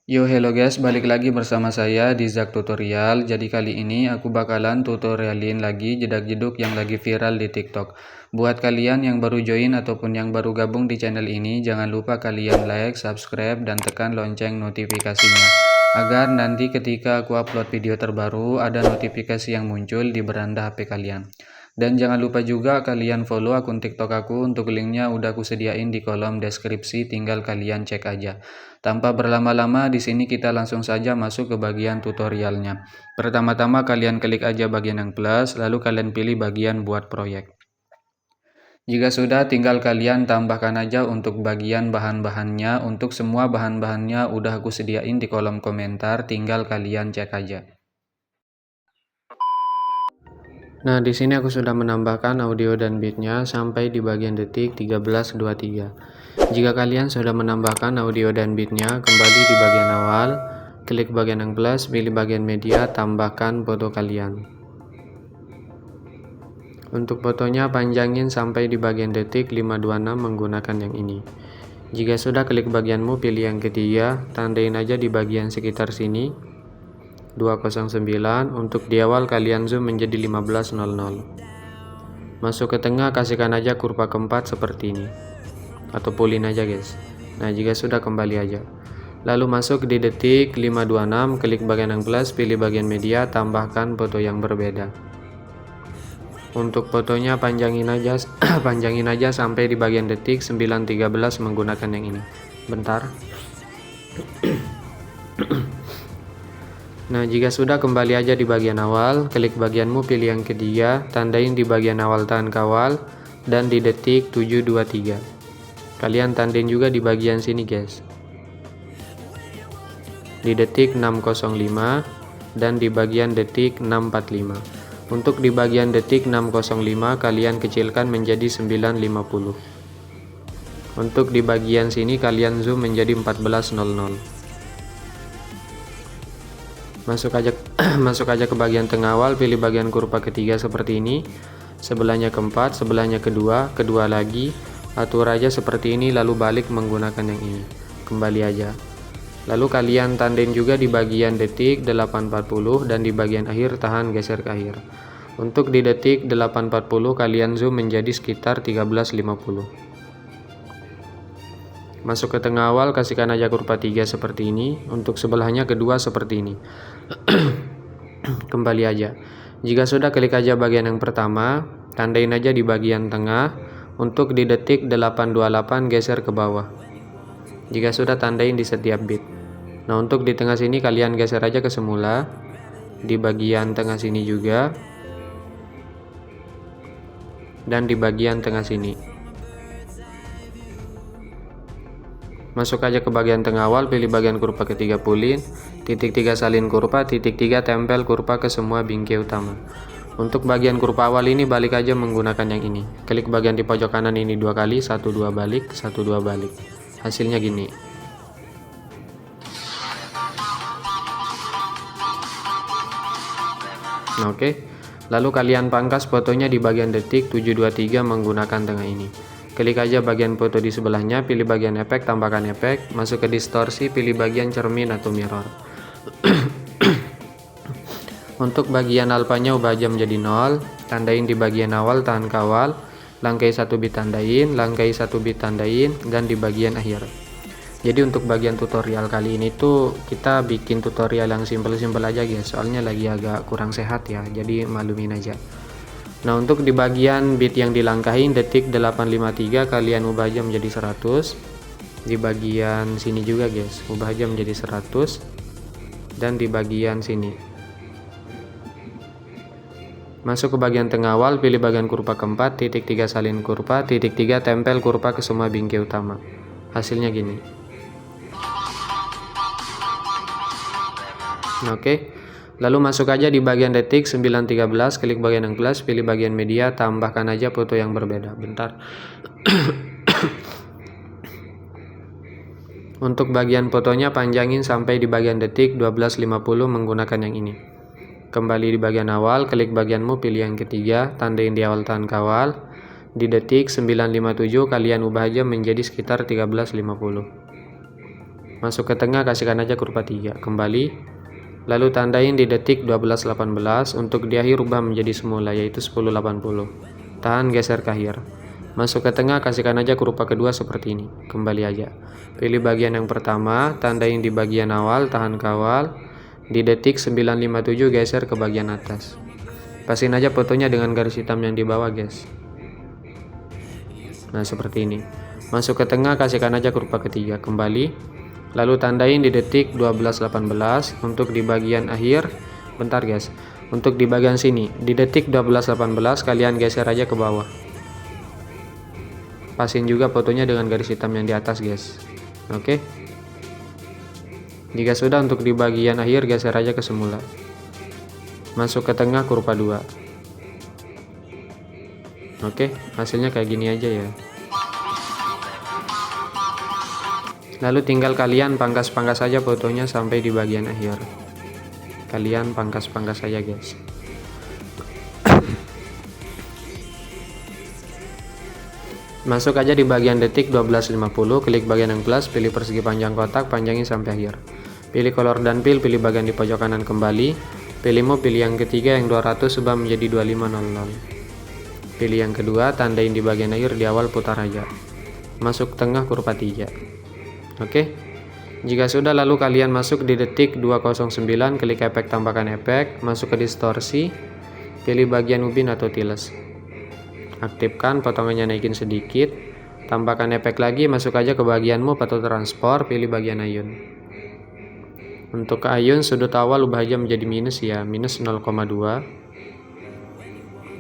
Yo hello guys, balik lagi bersama saya di Zak Tutorial. Jadi kali ini aku bakalan tutorialin lagi jedak-jeduk yang lagi viral di TikTok. Buat kalian yang baru join ataupun yang baru gabung di channel ini, jangan lupa kalian like, subscribe, dan tekan lonceng notifikasinya. Agar nanti ketika aku upload video terbaru, ada notifikasi yang muncul di beranda HP kalian. Dan jangan lupa juga kalian follow akun TikTok aku, untuk linknya udah aku sediain di kolom deskripsi, tinggal kalian cek aja. Tanpa berlama-lama, di sini kita langsung saja masuk ke bagian tutorialnya. Pertama-tama kalian klik aja bagian yang plus, lalu kalian pilih bagian buat proyek. Jika sudah, tinggal kalian tambahkan aja untuk bagian bahan-bahannya. Untuk semua bahan-bahannya udah aku sediain di kolom komentar, tinggal kalian cek aja. Nah, di sini aku sudah menambahkan audio dan beatnya sampai di bagian detik 13.23. Jika kalian sudah menambahkan audio dan beatnya, kembali di bagian awal, klik bagian yang plus, pilih bagian media, tambahkan foto kalian. Untuk fotonya panjangin sampai di bagian detik 526 menggunakan yang ini. Jika sudah, klik bagianmu, pilih yang ketiga, tandain aja di bagian sekitar sini 209. Untuk di awal kalian zoom menjadi 15.00. Masuk ke tengah, kasihkan aja kurva keempat seperti ini, atau pulin aja guys. Nah, jika sudah, kembali aja. Lalu masuk di detik 526, klik bagian yang plus, pilih bagian media, tambahkan foto yang berbeda. Untuk fotonya panjangin aja panjangin aja sampai di bagian detik 9.13 menggunakan yang ini. Bentar. Nah, jika sudah, kembali aja di bagian awal, klik bagianmu, pilih yang ketiga, tandain di bagian awal tahan kawal, dan di detik 7.23. Kalian tandain juga di bagian sini guys, di detik 6.05, dan di bagian detik 6.45. Untuk di bagian detik 6.05 kalian kecilkan menjadi 9.50. Untuk di bagian sini kalian zoom menjadi 14.00. Masuk aja ke bagian tengah awal, pilih bagian kurva ketiga seperti ini, sebelahnya keempat, sebelahnya kedua lagi, atur aja seperti ini, lalu balik menggunakan yang ini. Kembali aja. Lalu kalian tandain juga di bagian detik 8.40 dan di bagian akhir tahan geser ke akhir. Untuk di detik 8.40 kalian zoom menjadi sekitar 13.50. Masuk ke tengah awal, kasihkan aja kurva 3 seperti ini. Untuk sebelahnya kedua seperti ini. Kembali aja. Jika sudah, klik aja bagian yang pertama, tandain aja di bagian tengah. Untuk di detik 8.28 geser ke bawah. Jika sudah, tandain di setiap bit. Nah, untuk di tengah sini kalian geser aja ke semula. Di bagian tengah sini juga. Dan di bagian tengah sini. Masuk aja ke bagian tengah awal, pilih bagian kurva ketiga pulin, titik 3 salin kurva, titik 3 tempel kurva ke semua bingkai utama. Untuk bagian kurva awal ini balik aja menggunakan yang ini. Klik bagian di pojok kanan ini 2 kali, 1 2 balik, 1 2 balik. Hasilnya gini. Nah, oke. Lalu kalian pangkas fotonya di bagian detik 7.23 menggunakan tengah ini. Klik aja bagian foto di sebelahnya, pilih bagian efek, tambahkan efek, masuk ke distorsi, pilih bagian cermin atau mirror. Untuk bagian alfanya ubah aja menjadi 0, tandain di bagian awal tahan kawal, langkai 1 bit tandain, langkai 1 bit tandain, dan di bagian akhir. Jadi untuk bagian tutorial kali ini tuh kita bikin tutorial yang simple-simple aja guys, soalnya lagi agak kurang sehat ya, jadi malumin aja. Nah, untuk di bagian bit yang dilangkahin detik 8.53 kalian ubah aja menjadi 100. Di bagian sini juga guys, ubah aja menjadi 100. Dan di bagian sini. Masuk ke bagian tengah awal, pilih bagian kurva keempat, titik 3 salin kurva, titik 3 tempel kurva ke semua bingkai utama. Hasilnya gini. Nah, oke. Lalu masuk aja di bagian detik 9.13, klik bagian yang plus, pilih bagian media, tambahkan aja foto yang berbeda. Bentar. Untuk bagian fotonya panjangin sampai di bagian detik 12.50 menggunakan yang ini. Kembali di bagian awal, klik bagianmu, pilih yang ketiga, tandain di awal tahan kawal. Di detik 9.57 kalian ubah aja menjadi sekitar 13.50. Masuk ke tengah, kasihkan aja kurva 3, kembali, lalu tandain di detik 12.18. Untuk di akhir ubah menjadi semula, yaitu 10.80. Tahan, geser ke akhir. Masuk ke tengah, kasihkan aja kurva kedua seperti ini, kembali aja. Pilih bagian yang pertama, tandain di bagian awal, tahan kawal, di detik 9.57 geser ke bagian atas. Pasin aja fotonya dengan garis hitam yang di bawah, guys. Nah, seperti ini. Masuk ke tengah, kasihkan aja kurva ketiga, kembali, lalu tandain di detik 12.18. Untuk di bagian akhir, bentar guys, untuk di bagian sini di detik 12.18 kalian geser aja ke bawah. Pasin juga fotonya dengan garis hitam yang di atas, guys. Oke. Jika sudah, untuk di bagian akhir geser aja ke semula. Masuk ke tengah, kurva 2. Oke, hasilnya kayak gini aja ya. Lalu tinggal kalian pangkas-pangkas saja fotonya sampai di bagian akhir. Kalian pangkas-pangkas saja, guys. Masuk aja di bagian detik 12.50, klik bagian yang plus, pilih persegi panjang kotak, panjangin sampai akhir. Pilih color dan pilih bagian di pojok kanan kembali. Pilih yang ketiga yang 200 ubah menjadi 2500. Pilih yang kedua, tandain di bagian akhir, di awal putar aja. Masuk tengah, kurva 3. Oke. Jika sudah, lalu kalian masuk di detik 209, klik efek tambahkan efek, masuk ke distorsi, pilih bagian ubin atau tiles. Aktifkan, potongannya naikin sedikit, tambahkan efek lagi, masuk aja ke bagian move atau transport, pilih bagian ayun. Untuk ke ayun, sudut awal ubah aja menjadi minus ya, minus 0,2.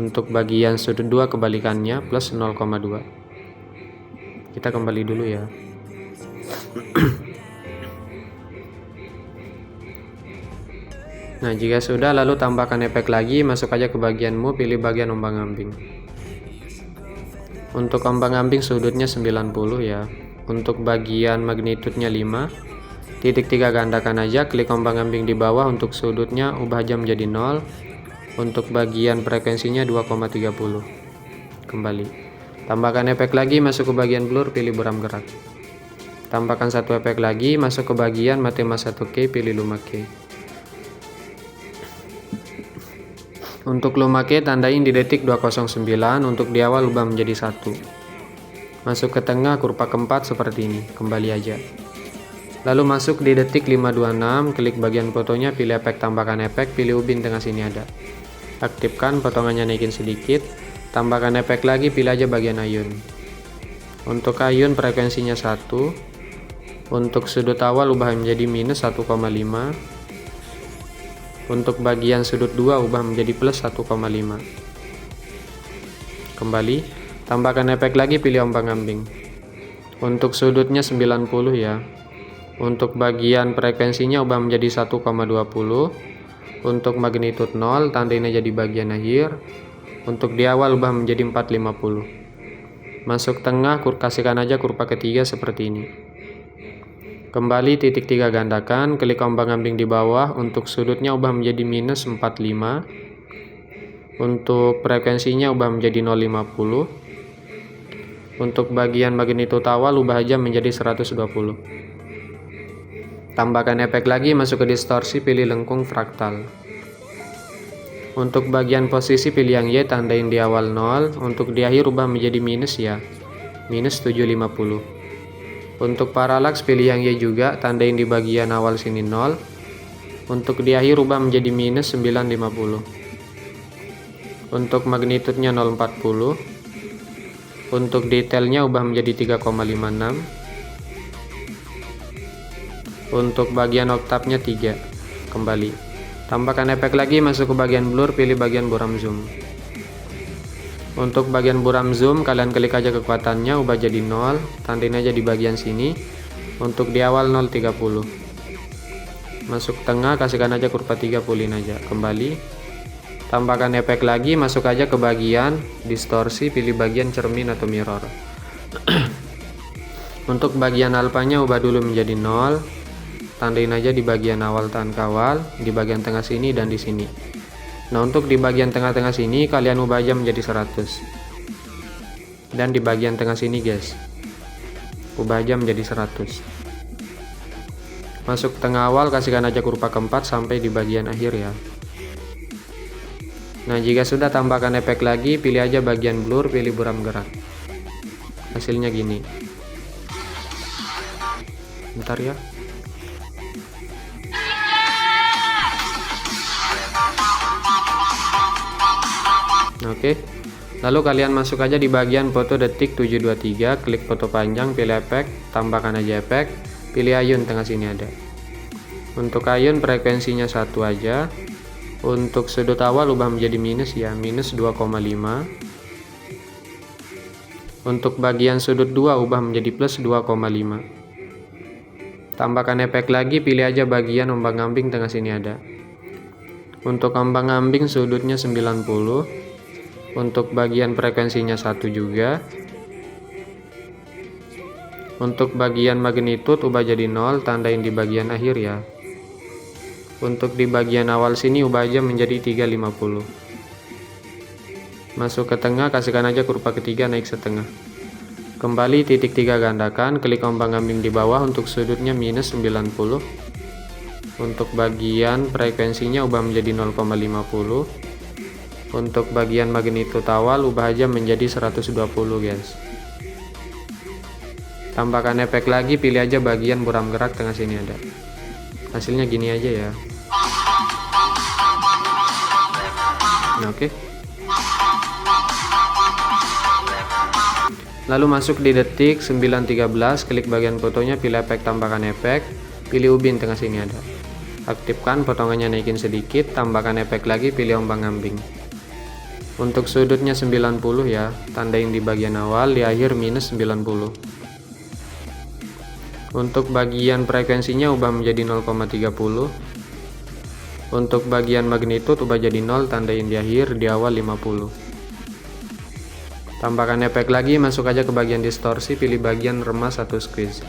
Untuk bagian sudut 2 kebalikannya, plus 0,2. Kita kembali dulu ya. Nah, jika sudah, lalu tambahkan efek lagi, masuk aja ke bagian move, pilih bagian ombang-ambing. Untuk ombang-ambing sudutnya 90 ya. Untuk bagian magnitudenya 5. Titik 3 gandakan aja, klik ombang-ambing di bawah, untuk sudutnya ubah aja menjadi 0. Untuk bagian frekuensinya 2,30. Kembali. Tambahkan efek lagi, masuk ke bagian blur, pilih buram gerak. Tambahkan satu efek lagi, masuk ke bagian matema 1K, pilih luma K. Untuk luma K tandain di detik 209, untuk di awal ubah menjadi 1. Masuk ke tengah, kurva keempat seperti ini, kembali aja. Lalu masuk di detik 526, klik bagian fotonya, pilih efek tambahkan efek, pilih ubin tengah sini ada. Aktifkan, potongannya naikin sedikit, tambahkan efek lagi, pilih aja bagian ayun. Untuk ayun frekuensinya 1. Untuk sudut awal ubah menjadi minus 1,5. Untuk bagian sudut 2 ubah menjadi plus 1,5. Kembali, tambahkan efek lagi, pilih ombang-ambing. Untuk sudutnya 90 ya. Untuk bagian frekuensinya ubah menjadi 1,20. Untuk magnitud 0, tandain aja di bagian akhir. Untuk di awal ubah menjadi 450. Masuk tengah, kasihkan aja kurva ketiga seperti ini. Kembali, titik 3 gandakan, klik ombang-ambing di bawah, untuk sudutnya ubah menjadi minus 45. Untuk frekuensinya ubah menjadi 0,50. Untuk bagian magnitud awal ubah aja menjadi 120. Tambahkan efek lagi, masuk ke distorsi, pilih lengkung fraktal. Untuk bagian posisi pilih yang Y, tandain di awal 0, untuk di akhir ubah menjadi minus ya, minus 750. Untuk paralaks pilih yang Y juga, tandain di bagian awal sini 0. Untuk di akhir ubah menjadi minus 950. Untuk magnitudnya 0,40. Untuk detailnya ubah menjadi 3,56. Untuk bagian oktavnya 3. Kembali. Tambahkan efek lagi, masuk ke bagian blur, pilih bagian buram zoom. Untuk bagian buram zoom, kalian klik aja kekuatannya, ubah jadi 0, tandain aja di bagian sini. Untuk di awal 0,30. Masuk tengah, kasihkan aja kurva 3, pulin aja. Kembali. Tambahkan efek lagi, masuk aja ke bagian distorsi, pilih bagian cermin atau mirror. Untuk bagian alfanya ubah dulu menjadi 0. Tandain aja di bagian awal tahan kawal, di bagian tengah sini dan di sini. Nah, untuk di bagian tengah-tengah sini kalian ubah aja menjadi 100. Dan di bagian tengah sini guys, ubah aja menjadi 100. Masuk tengah awal, kasihkan aja kurva keempat sampai di bagian akhir ya. Nah, jika sudah tambahkan efek lagi, pilih aja bagian blur, pilih buram gerak. Hasilnya gini. Bentar ya. Oke. Lalu kalian masuk aja di bagian foto detik 723, klik foto panjang, pilih efek, tambahkan aja efek, pilih ayun tengah sini ada. Untuk ayun frekuensinya 1 aja. Untuk sudut awal ubah menjadi minus ya, minus 2,5. Untuk bagian sudut 2 ubah menjadi plus 2,5. Tambahkan efek lagi, pilih aja bagian ombang-ambing tengah sini ada. Untuk ombang-ambing sudutnya 90. Untuk bagian frekuensinya 1 juga. Untuk bagian magnitude ubah jadi 0, tandain di bagian akhir ya. Untuk di bagian awal sini ubah aja menjadi 350. Masuk ke tengah, kasihkan aja kurva ketiga naik setengah. Kembali titik 3 gandakan, klik ombang-ambing di bawah untuk sudutnya minus 90. Untuk bagian frekuensinya ubah menjadi 0,50. Untuk bagian magnitude awal ubah aja menjadi 120 guys. Tambahkan efek lagi, pilih aja bagian buram gerak tengah sini ada. Hasilnya gini aja ya. Nah, oke. Lalu masuk di detik 9.13, klik bagian fotonya, pilih efek, tambahkan efek, pilih ubin tengah sini ada. Aktifkan potongannya, naikin sedikit, tambahkan efek lagi, pilih ombang-ambing. Untuk sudutnya 90 ya, tandain di bagian awal, di akhir minus 90. Untuk bagian frekuensinya ubah menjadi 0,30. Untuk bagian magnitude ubah jadi 0, tandain di akhir, di awal 50. Tambahkan efek lagi, masuk aja ke bagian distorsi, pilih bagian remas atau squeeze.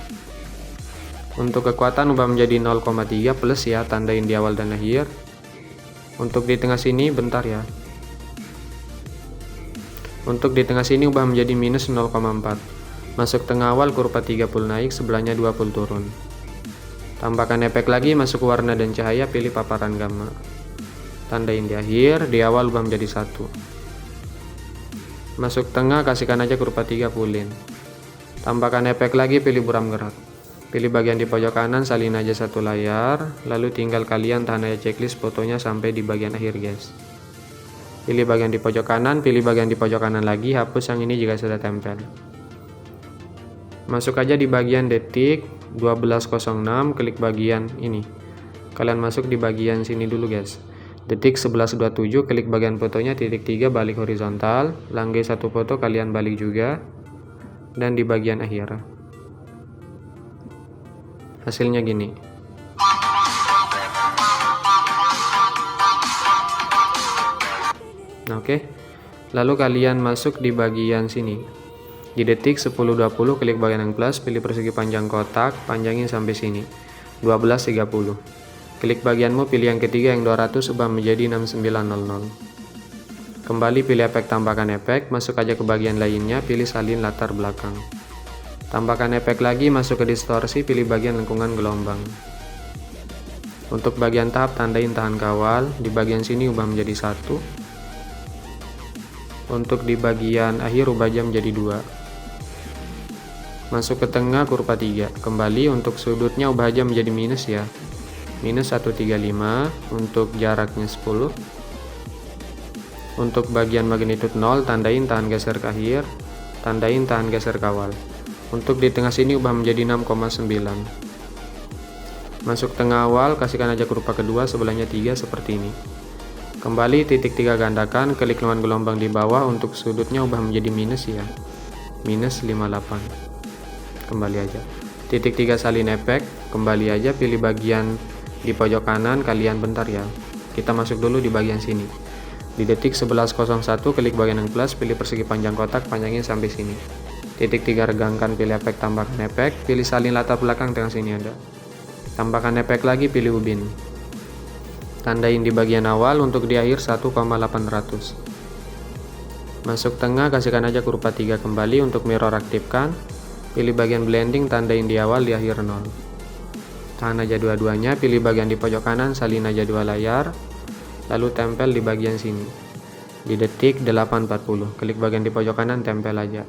Untuk kekuatan ubah menjadi 0,3 plus ya, tandain di awal dan akhir. Untuk di tengah sini, bentar ya. Untuk di tengah sini ubah menjadi minus 0,4. Masuk tengah awal, kurva 30 naik, sebelahnya 20 turun. Tambahkan efek lagi, masuk warna dan cahaya, pilih paparan gamma. Tandain di akhir, di awal ubah menjadi 1. Masuk tengah, kasihkan aja kurva 3 pulin. Tambahkan efek lagi, pilih buram gerak. Pilih bagian di pojok kanan, salin aja satu layar, lalu tinggal kalian tahan aja checklist fotonya sampai di bagian akhir guys. Pilih bagian di pojok kanan, pilih bagian di pojok kanan lagi, hapus yang ini jika sudah tempel. Masuk aja di bagian detik 12.06, klik bagian ini. Kalian masuk di bagian sini dulu guys. Detik 11.27, klik bagian fotonya, titik 3 balik horizontal, langgai satu foto, kalian balik juga, dan di bagian akhir. Hasilnya gini. Oke. Lalu kalian masuk di bagian sini. Di detik 10.20, klik bagian yang plus, pilih persegi panjang kotak, panjangin sampai sini. 12.30. Klik bagianmu, pilih yang ketiga yang 200, ubah menjadi 6900. Kembali pilih efek, tambahkan efek, masuk aja ke bagian lainnya, pilih salin latar belakang. Tambahkan efek lagi, masuk ke distorsi, pilih bagian lengkungan gelombang. Untuk bagian tahap, tandain tahan kawal, di bagian sini ubah menjadi 1. Untuk di bagian akhir ubah jam menjadi 2. Masuk ke tengah, kurva 3. Kembali untuk sudutnya ubah jam menjadi minus ya. Minus 135. Untuk jaraknya 10. Untuk bagian magnitude 0, tandain tahan geser ke akhir, tandain tahan geser ke awal. Untuk di tengah sini ubah menjadi 6,9. Masuk tengah awal, kasihkan aja kurva kedua, sebelahnya 3 seperti ini. Kembali titik 3 gandakan, klik lengkungan gelombang di bawah, untuk sudutnya ubah menjadi minus ya. Minus 58. Kembali aja. Titik 3 salin efek, kembali aja, pilih bagian di pojok kanan, kalian bentar ya. Kita masuk dulu di bagian sini. Di detik 11.01, klik bagian yang plus, pilih persegi panjang kotak, panjangin sampai sini. Titik 3 regangkan, pilih efek, tambahkan efek, pilih salin latar belakang tengah sini ada. Tambahkan efek lagi, pilih ubin. Tandain di bagian awal, untuk di akhir 1,800. Masuk tengah, kasihkan aja kurva 3 kembali, untuk mirror aktifkan. Pilih bagian blending, tandain di awal, di akhir 0. tahan aja dua-duanya, pilih bagian di pojok kanan, salin aja dua layar, lalu tempel di bagian sini. Di detik 8.40, klik bagian di pojok kanan, tempel aja.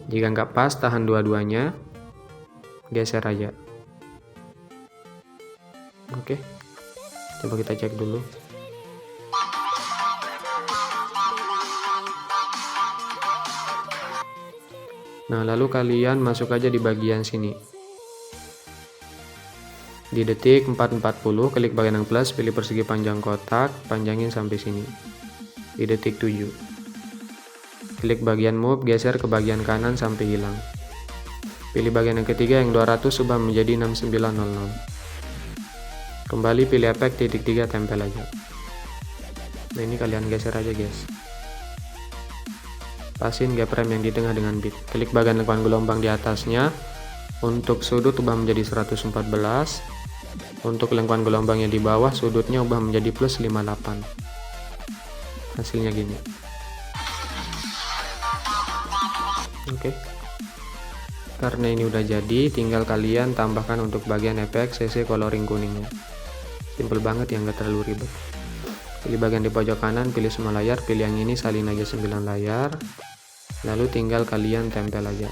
Jika nggak pas, tahan dua-duanya, geser aja. Oke, coba kita cek dulu. Nah, lalu kalian masuk aja di bagian sini. Di detik 4.40, klik bagian yang plus, pilih persegi panjang kotak, panjangin sampai sini. Di detik 7. Klik bagian move, geser ke bagian kanan sampai hilang. Pilih bagian yang ketiga yang 200, ubah menjadi 6900. Kembali pilih efek titik 3, tempel aja. Nah, ini kalian geser aja guys. Pasin gap rem yang di tengah dengan bit. Klik bagian lengkuan gelombang di atasnya. Untuk sudut ubah menjadi 114. Untuk lengkuan gelombangnya di bawah, sudutnya ubah menjadi plus 58. Hasilnya gini. Oke. Karena ini udah jadi, tinggal kalian tambahkan untuk bagian efek CC coloring kuningnya. Simple banget ya, nggak terlalu ribet. Pilih bagian di pojok kanan, pilih semua layar, pilih yang ini, salin aja 9 layar. Lalu tinggal kalian tempel aja.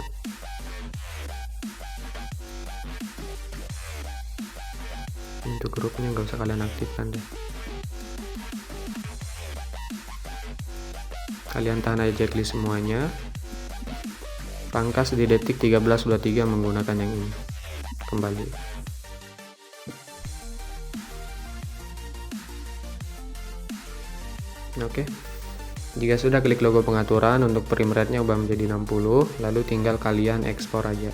Untuk grupnya nggak usah kalian aktifkan deh. Kalian tahan aja checklist semuanya. Pangkas di detik 13.23 menggunakan yang ini. Kembali. Oke. Jika sudah, klik logo pengaturan, untuk frame rate-nya ubah menjadi 60, lalu tinggal kalian ekspor aja.